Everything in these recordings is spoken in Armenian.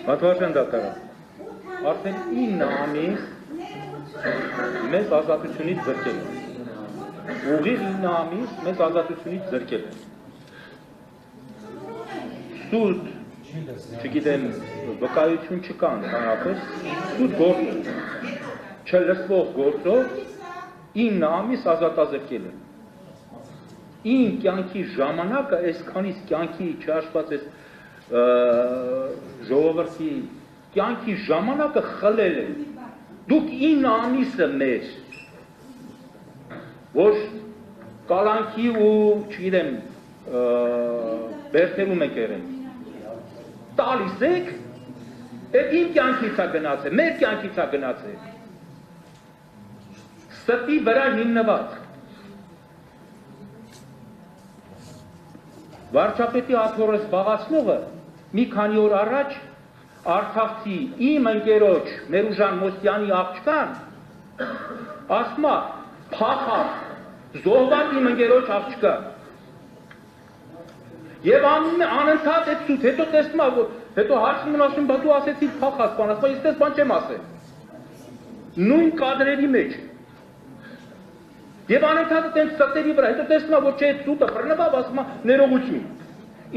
Մաթվարշան դատարան, արդեն 9 ամիս մեզ ազատությունից զրկել են, ուղիղ 9 ամիս մեզ ազատությունից զրկել են, սուտ, չգիտեմ, վկայություն չկա ընդհանրապես, սուտ գործով, չլսվող գործով 9 ամիս ազատազրկել են, իմ կյանքի ժամանակը, այսքանից կյանքի չհաշված այս ժողովրդի կյանքի ժամանակը խլել են, դուք 9 ամիսը մեր, որ կալանքի ու, չգիտեմ, բերդերում եք եղել, տալիս եք, այդ իմ կյանքից է գնացել, մեր կյանքից է գնացել, ստի վրա հիմնված, վարչապետի աթոռը զբաղացնողը մի քանի օր առաջ արցախցի իմ ընկերոջ Մերուժան Մոստյանի աղջկան ասում է փախավ զոհված իմ ընկերոջ աղջկա եւ անընդհատ այդ ցույց հետո տեսնում է հետո հարցնում են ասում բա դու ասեցիր փախած բան ասում ես բան չեմ ասել նույն կադրերի մեջ եւ անընդհատ այդ ստերի վրա հետո տեսնում է որ չէ այդ ցույցը բռնվավ ասում է ներողություն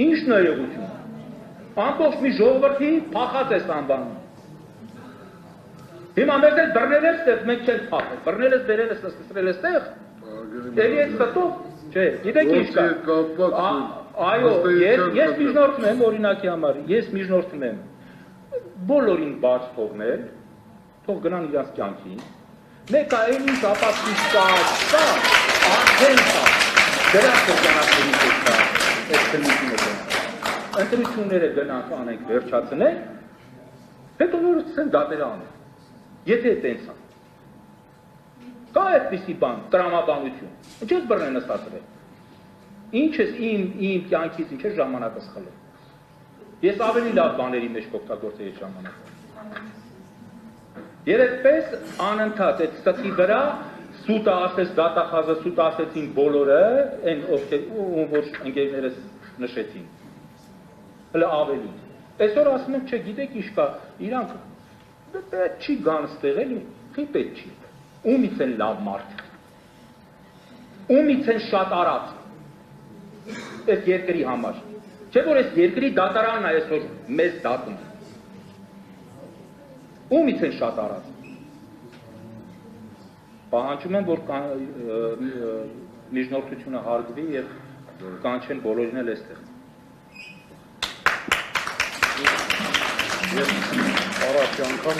ինչ ներողություն ամբողջ մի ժողովրդի փախած է անվանում հիմա մեզ էլ բռնել ես ստեղ մենք չենք փախել բռնել ես դերել ես ստրել ես ստեղ դերի այդ ստով չէ գիտեք ինչ կա այո ես միջնորդում եմ օրինակի համար ես միջնորդում եմ բոլորին բաց թողնել թող գնան իրաց կյանքին մեկը այն ինչ ապացույց կա արդեն կա դրա կողմնակցի կա այդ քննությունը ընտրությունները գնանք անենք վերջացնենք, հետո նորից են դատերը անենք, եթե տենց ան։ Կա այդպիսի բան, տրամաբանություն, ինչ ես բռնեն նստացրել, ինչ ես իմ կյանքից, ինչ ես ժամանակս խլել, ես ավելի լավ բաների մեջ կօգտագործեի այդ ժամանակը։ Եվ այդպես անընդհատ այդ ստի վրա սուտը ասեց դատախազը, սուտը ասեցին բոլորը, այն ովքեր որ ընկերներս նշեցին։ Հələ ավելի։ Այսօր ասում ենք, չէ, գիտեք ինչ կա, իրանք պետք չի գան ստեղ էլի, խի պետք չի։ Ումից են լավ մարդիկ։ Ումից են շատ արած։ Այս երկրի համար։ Չէ որ այս երկրի դատարանն է այսօր մեզ դատում։ Ումից են շատ արած։ Պահանջում եմ, որ միջնորդությունը հարգվի եւ կանչեն բոլորին էլ այստեղ։ Առաջ անգամ